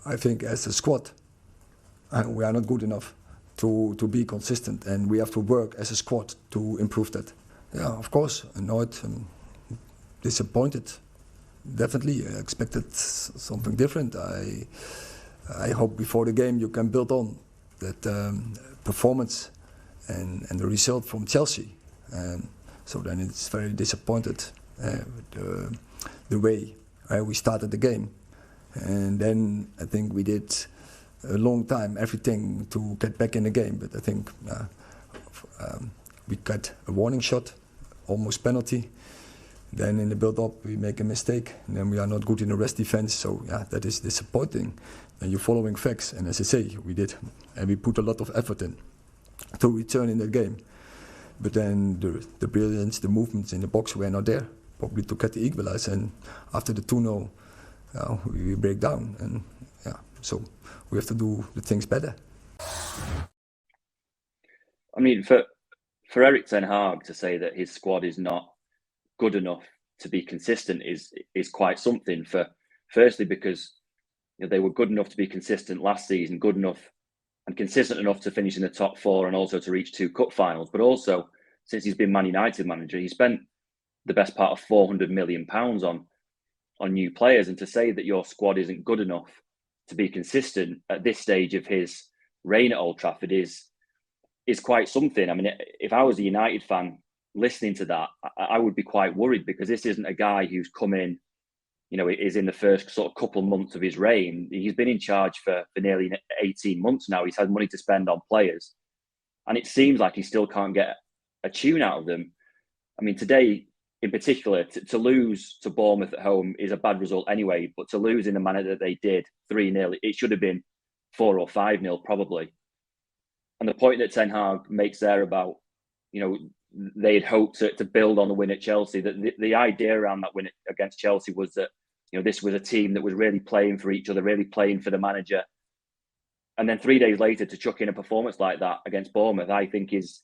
I think as a squad, we are not good enough to be consistent, and we have to work as a squad to improve that. Yeah, of course, annoyed and disappointed. Definitely, I expected something different. I hope before the game you can build on that performance and the result from Chelsea. So then it's very disappointed the way we started the game. And then I think we did a long time everything to get back in the game, but I think we got a warning shot, almost penalty. Then in the build-up we make a mistake, and then we are not good in the rest defense. So yeah, that is disappointing. And you're following facts, and as I say, we did, and we put a lot of effort in to return in that game. But then the brilliance, the movements in the box were not there, probably to get the equalizer. And after the 2-0, we break down, and yeah, so we have to do the things better. I mean, for Eric Ten Hag to say that his squad is not good enough to be consistent is quite something. Firstly, because they were good enough to be consistent last season, good enough and consistent enough to finish in the top four and also to reach 2 cup finals. But also, since he's been Man United manager, he spent the best part of £400 million on new players. And to say that your squad isn't good enough to be consistent at this stage of his reign at Old Trafford is quite something. I mean, if I was a United fan listening to that, I would be quite worried, because this isn't a guy who's come in, is in the first sort of couple of months of his reign. He's been in charge for nearly 18 months now. He's had money to spend on players, and it seems like he still can't get a tune out of them. I mean, today in particular, to lose to Bournemouth at home is a bad result anyway, but to lose in the manner that they did, 3-0, it should have been 4 or 5-0 probably. And the point that Ten Hag makes there about, they'd hoped to build on the win at Chelsea, that the idea around that win against Chelsea was that, this was a team that was really playing for each other, really playing for the manager. And then 3 days later to chuck in a performance like that against Bournemouth, I think is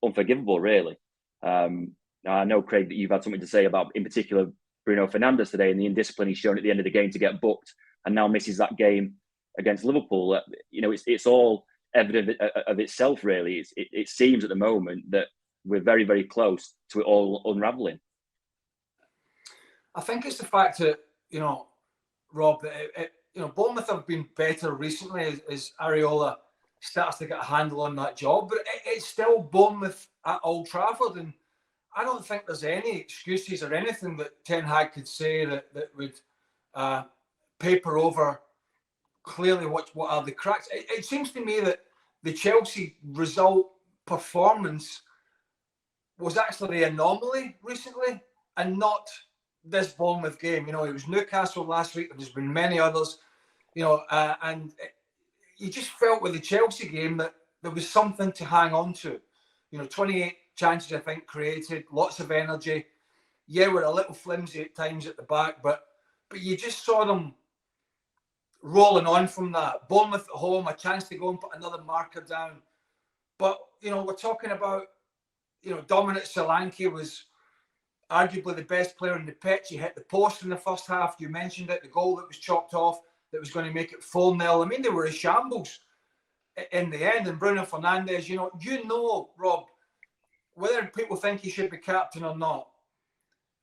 unforgivable, really. I know, Craig, that you've had something to say about, in particular, Bruno Fernandes today and the indiscipline he's shown at the end of the game to get booked and now misses that game against Liverpool. It's all evident of itself, really. It seems at the moment that we're very, very close to it all unravelling. I think it's the fact that, Rob, that Bournemouth have been better recently as Areola starts to get a handle on that job, but it's still Bournemouth at Old Trafford, and I don't think there's any excuses or anything that Ten Hag could say that would paper over clearly what are the cracks. It seems to me that the Chelsea result performance was actually the anomaly recently and not this Bournemouth game. It was Newcastle last week. There's been many others, and you just felt with the Chelsea game that there was something to hang on to. 28 chances, I think, created, lots of energy. Yeah, we're a little flimsy at times at the back, but you just saw them rolling on from that. Bournemouth at home, a chance to go and put another marker down. But, we're talking about, Dominic Solanke was arguably the best player on the pitch. He hit the post in the first half. You mentioned it, the goal that was chopped off that was going to make it 4-0. I mean, they were a shambles in the end. And Bruno Fernandes, Rob, whether people think he should be captain or not,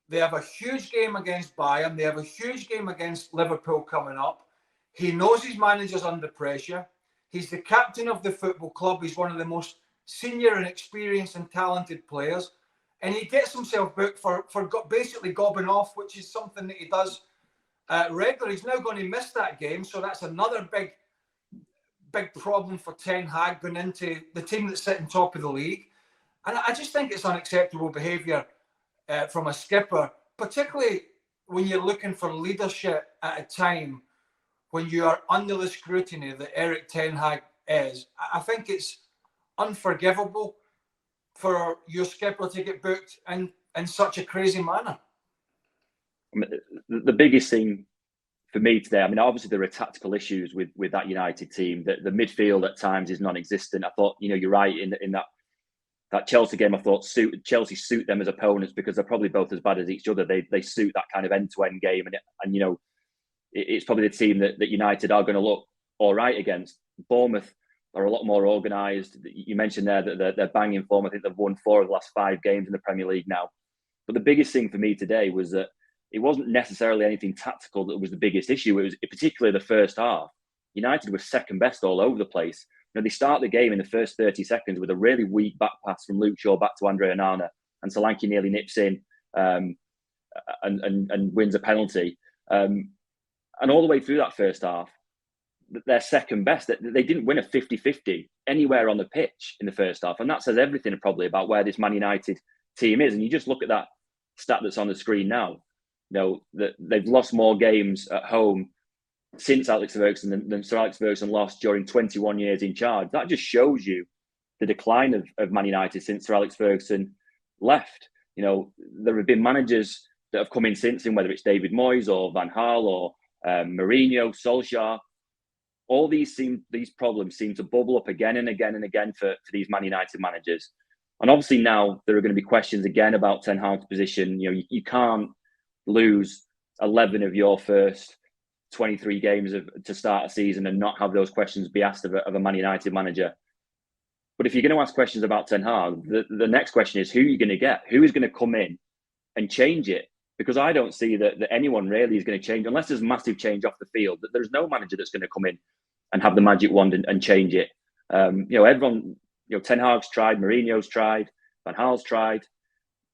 they have a huge game against Bayern. They have a huge game against Liverpool coming up. He knows his manager's under pressure. He's the captain of the football club. He's one of the most senior and experienced and talented players. And he gets himself booked for basically gobbing off, which is something that he does regularly. He's now going to miss that game. So that's another big problem for Ten Hag going into the team that's sitting top of the league. And I just think it's unacceptable behaviour from a skipper, particularly when you're looking for leadership at a time when you are under the scrutiny that Eric Ten Hag is. I think it's unforgivable for your skipper to get booked in such a crazy manner. I mean, the biggest thing for me today, obviously there are tactical issues with that United team. The midfield at times is non-existent. I thought, you're right in that Chelsea game. I thought Chelsea suit them as opponents because they're probably both as bad as each other. They suit that kind of end-to-end game, and it's probably the team that United are going to look all right against. Bournemouth are a lot more organised. You mentioned there that they're banging form. I think they've won 4 of the last 5 games in the Premier League now. But the biggest thing for me today was that it wasn't necessarily anything tactical that was the biggest issue. It was particularly the first half. United were second best all over the place. They start the game in the first 30 seconds with a really weak back pass from Luke Shaw back to Andre Onana, and Solanke nearly nips in and wins a penalty. And all the way through that first half, they're second best. They didn't win a 50-50 anywhere on the pitch in the first half. And that says everything probably about where this Man United team is. And you just look at that stat that's on the screen now. That they've lost more games at home since Alex Ferguson than Sir Alex Ferguson lost during 21 years in charge. That just shows you the decline of Man United since Sir Alex Ferguson left. There have been managers that have come in since him, whether it's David Moyes or Van Gaal or Mourinho, Solskjaer. All these problems seem to bubble up again and again and again for these Man United managers. And obviously now there are going to be questions again about Ten Hag's position. You can't lose 11 of your first 23 games to start a season and not have those questions be asked of a Man United manager. But if you're going to ask questions about Ten Hag, the next question is, who are you going to get? Who is going to come in and change it? Because I don't see that anyone really is going to change, unless there's massive change off the field, that there's no manager that's going to come in and have the magic wand and change it. Everyone, Ten Hag's tried, Mourinho's tried, Van Gaal's tried.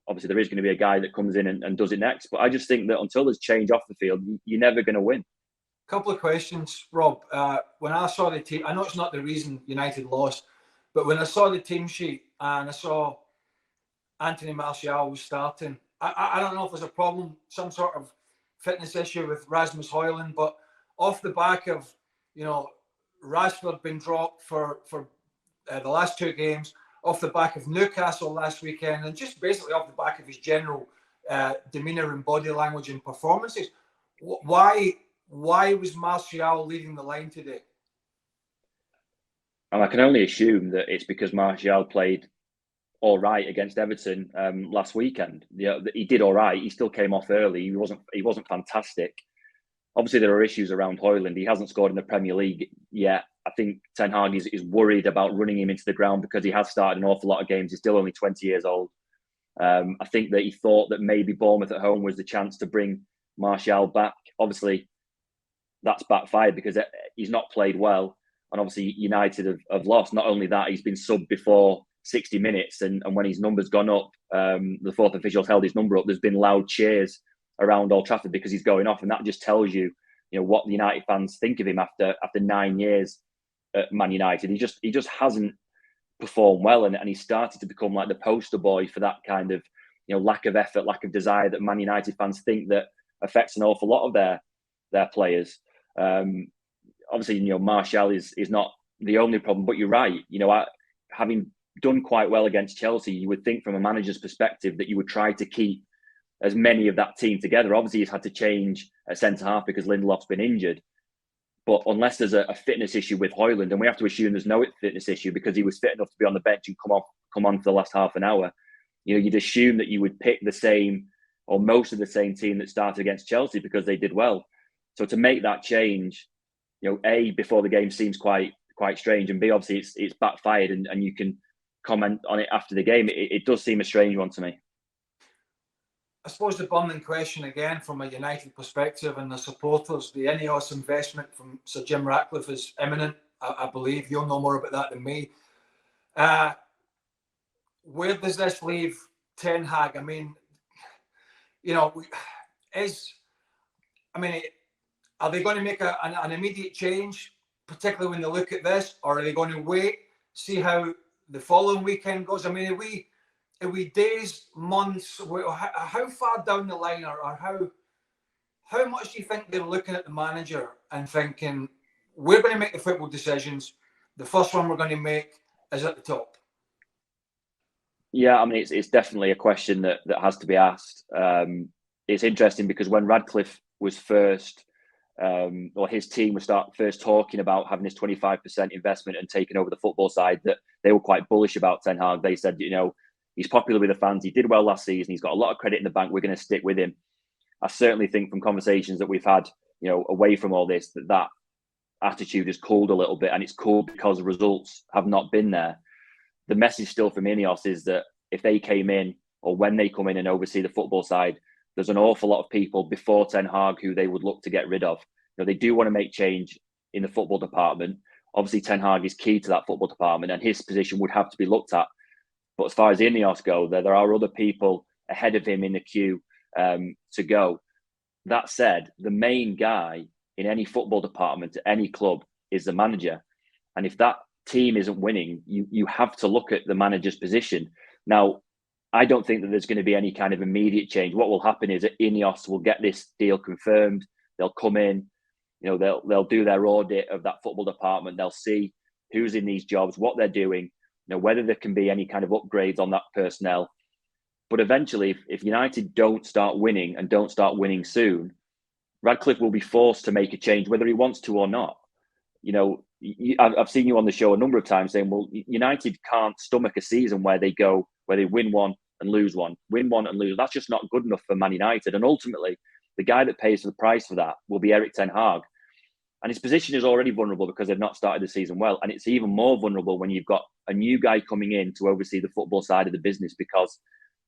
Obviously, there is going to be a guy that comes in and does it next. But I just think that until there's change off the field, you're never going to win. Couple of questions, Rob. When I saw the team, I know it's not the reason United lost, but when I saw the team sheet and I saw Anthony Martial was starting, I don't know if there's a problem, some sort of fitness issue with Rasmus Højlund, but off the back of, Rashford being dropped for the last 2 games, off the back of Newcastle last weekend, and just basically off the back of his general demeanour and body language and performances, why was Martial leading the line today? And I can only assume that it's because Martial played all right against Everton last weekend. He did all right. He still came off early. He wasn't fantastic. Obviously, there are issues around Højlund. He hasn't scored in the Premier League yet. I think Ten Hag is worried about running him into the ground because he has started an awful lot of games. He's still only 20 years old. I think that he thought that maybe Bournemouth at home was the chance to bring Martial back. Obviously, that's backfired because he's not played well. And obviously, United have lost. Not only that, he's been subbed before 60 minutes. And when his number's gone up, the 4th official's held his number up. There's been loud cheers around Old Trafford because he's going off. And that just tells you, what the United fans think of him after 9 years at Man United. He just hasn't performed well. And he started to become like the poster boy for that kind of, lack of effort, lack of desire that Man United fans think that affects an awful lot of their players. Obviously, Martial is not the only problem, but you're right. Having done quite well against Chelsea, you would think from a manager's perspective that you would try to keep as many of that team together. Obviously, he's had to change a centre-half because Lindelof's been injured. But unless there's a fitness issue with Højlund, and we have to assume there's no fitness issue because he was fit enough to be on the bench and come on for the last half an hour, you'd assume that you would pick the same or most of the same team that started against Chelsea because they did well. So to make that change, A, before the game seems quite strange, and B, obviously it's backfired, and you can comment on it after the game. It does seem a strange one to me. I suppose the burning question again from a United perspective and the supporters, the Ineos investment from Sir Jim Ratcliffe is imminent. I believe you'll know more about that than me. Where does this leave Ten Hag? I mean, are they going to make an immediate change, particularly when they look at this, or are they going to wait, see how the following weekend goes? I mean, are we days, months, how far down the line, or how much do you think they're looking at the manager and thinking, we're going to make the football decisions, the first one we're going to make is at the top? Yeah, I mean, it's definitely a question that has to be asked. It's interesting because when Radcliffe was first, or his team was first talking about having this 25% investment and taking over the football side, that they were quite bullish about Ten Hag. They said, he's popular with the fans. He did well last season. He's got a lot of credit in the bank. We're going to stick with him. I certainly think from conversations that we've had, away from all this, that attitude has cooled a little bit, and it's cooled because the results have not been there. The message still from Ineos is that if they came in, or when they come in and oversee the football side, there's an awful lot of people before Ten Hag who they would look to get rid of. They do want to make change in the football department. Obviously, Ten Hag is key to that football department, and his position would have to be looked at. But as far as Ineos go, there are other people ahead of him in the queue to go. That said, the main guy in any football department at any club is the manager. And if that team isn't winning, you have to look at the manager's position. Now, I don't think that there's going to be any kind of immediate change. What will happen is that Ineos will get this deal confirmed. They'll come in, they'll do their audit of that football department. They'll see who's in these jobs, what they're doing, whether there can be any kind of upgrades on that personnel. But eventually, if United don't start winning and don't start winning soon, Radcliffe will be forced to make a change, whether he wants to or not. I've seen you on the show a number of times saying, well, United can't stomach a season where they win one and lose one, win one and lose. That's just not good enough for Man United. And ultimately, the guy that pays the price for that will be Eric Ten Hag. And his position is already vulnerable because they've not started the season well. And it's even more vulnerable when you've got a new guy coming in to oversee the football side of the business, because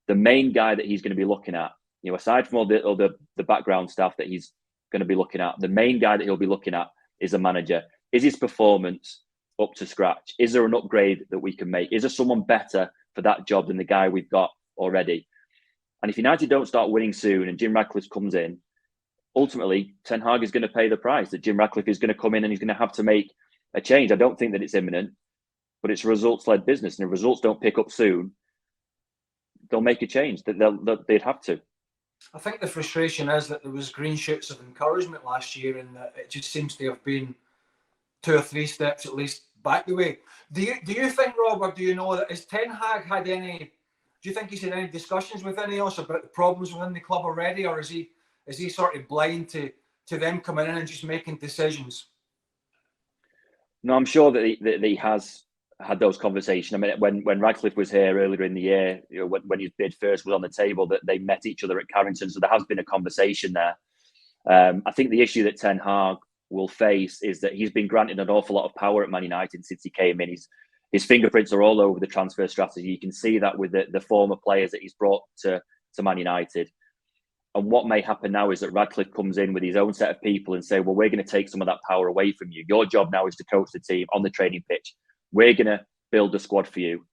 the main guy that he's going to be looking at, aside from all the background stuff that he's going to be looking at, the main guy that he'll be looking at is the manager. Is his performance up to scratch? Is there an upgrade that we can make? Is there someone better for that job than the guy we've got already? And if United don't start winning soon and Jim Radcliffe comes in, ultimately, Ten Hag is going to pay the price, that Jim Radcliffe is going to come in and he's going to have to make a change. I don't think that it's imminent, but it's a results-led business. And if results don't pick up soon, they'll make a change. They'd have to. I think the frustration is that there was green shoots of encouragement last year, and that it just seems to have been 2 or 3 steps at least back the way. Do you think, Rob, or do you know that has Ten Hag had any? Do you think he's had any discussions with Ineos about the problems within the club already, or is he sort of blind to them coming in and just making decisions? No, I'm sure that he has had those conversations. I mean, when Radcliffe was here earlier in the year, when his bid first was on the table, that they met each other at Carrington, so there has been a conversation there. I think the issue that Ten Hag will face is that he's been granted an awful lot of power at Man United since he came in. His fingerprints are all over the transfer strategy. You can see that with the former players that he's brought to Man United. And what may happen now is that Radcliffe comes in with his own set of people and say, well, we're going to take some of that power away from you. Your job now is to coach the team on the training pitch. We're going to build a squad for you.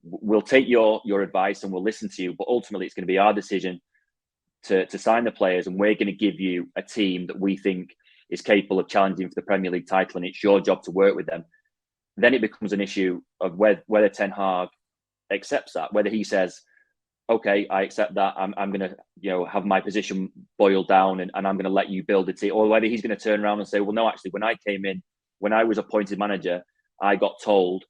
We'll take your advice and we'll listen to you. But ultimately, it's going to be our decision to sign the players. And we're going to give you a team that we think is capable of challenging for the Premier League title. And it's your job to work with them. Then it becomes an issue of whether Ten Hag accepts that, whether he says, okay, I accept that. I'm going to have my position boiled down and I'm going to let you build a team. Or whether he's going to turn around and say, well, no, actually, when I came in, when I was appointed manager, I got told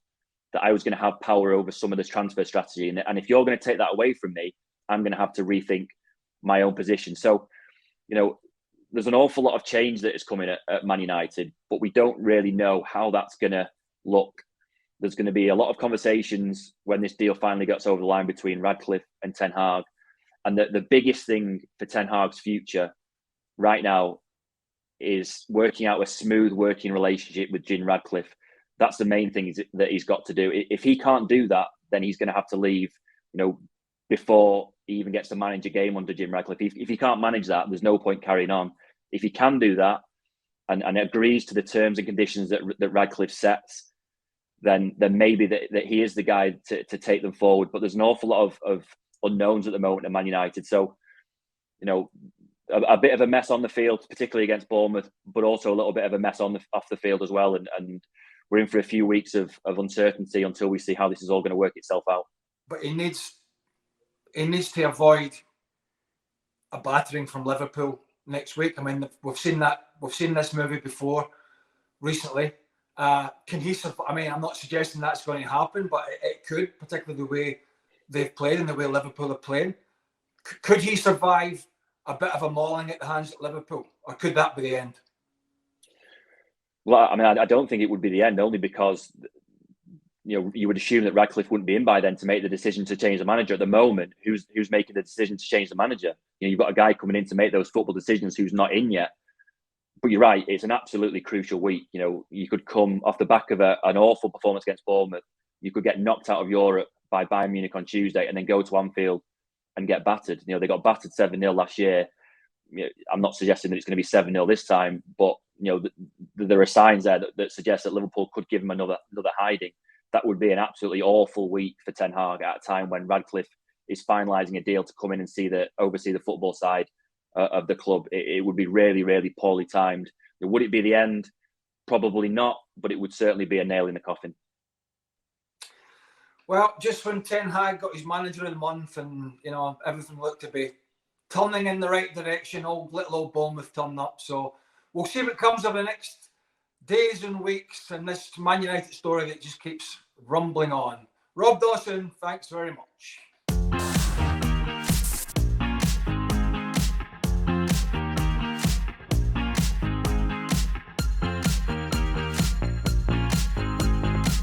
that I was going to have power over some of this transfer strategy. And if you're going to take that away from me, I'm going to have to rethink my own position. So, there's an awful lot of change that is coming at Man United, but we don't really know how that's going to look. There's going to be a lot of conversations when this deal finally gets over the line between Radcliffe and Ten Hag. And the biggest thing for Ten Hag's future right now is working out a smooth working relationship with Jim Radcliffe. That's the main thing that he's got to do. If he can't do that, then he's going to have to leave, before he even gets to manage a game under Jim Radcliffe. If he can't manage that, there's no point carrying on. If he can do that and agrees to the terms and conditions that Radcliffe sets, then maybe that he is the guy to take them forward. But there's an awful lot of unknowns at the moment at Man United. So, a bit of a mess on the field, particularly against Bournemouth, but also a little bit of a mess off the field as well. And we're in for a few weeks of uncertainty until we see how this is all going to work itself out. But he needs to avoid a battering from Liverpool next week. I mean, we've seen this movie before recently. Can he survive? I mean, I'm not suggesting that's going to happen, but it could, particularly the way they've played and the way Liverpool are playing. Could he survive a bit of a mauling at the hands of Liverpool, or could that be the end? Well, I mean, I don't think it would be the end, only because you would assume that Radcliffe wouldn't be in by then to make the decision to change the manager. At the moment, who's making the decision to change the manager? You've got a guy coming in to make those football decisions who's not in yet. But you're right, it's an absolutely crucial week. You know, you could come off the back of an awful performance against Bournemouth. You could get knocked out of Europe by Bayern Munich on Tuesday and then go to Anfield and get battered. You know, they got battered 7-0 last year. You know, I'm not suggesting that it's going to be 7-0 this time, but you know, there are signs there that suggest that Liverpool could give him another hiding. That would be an absolutely awful week for Ten Hag at a time when Radcliffe is finalising a deal to come in and oversee the football side of the club. It would be really, really poorly timed. Would it be the end? Probably not, but it would certainly be a nail in the coffin. Well, just when Ten Hag got his manager of the month and, you know, everything looked to be turning in the right direction, little old Bournemouth turned up. So we'll see what comes of the next days and weeks and this Man United story that just keeps rumbling on. Rob Dawson, thanks very much.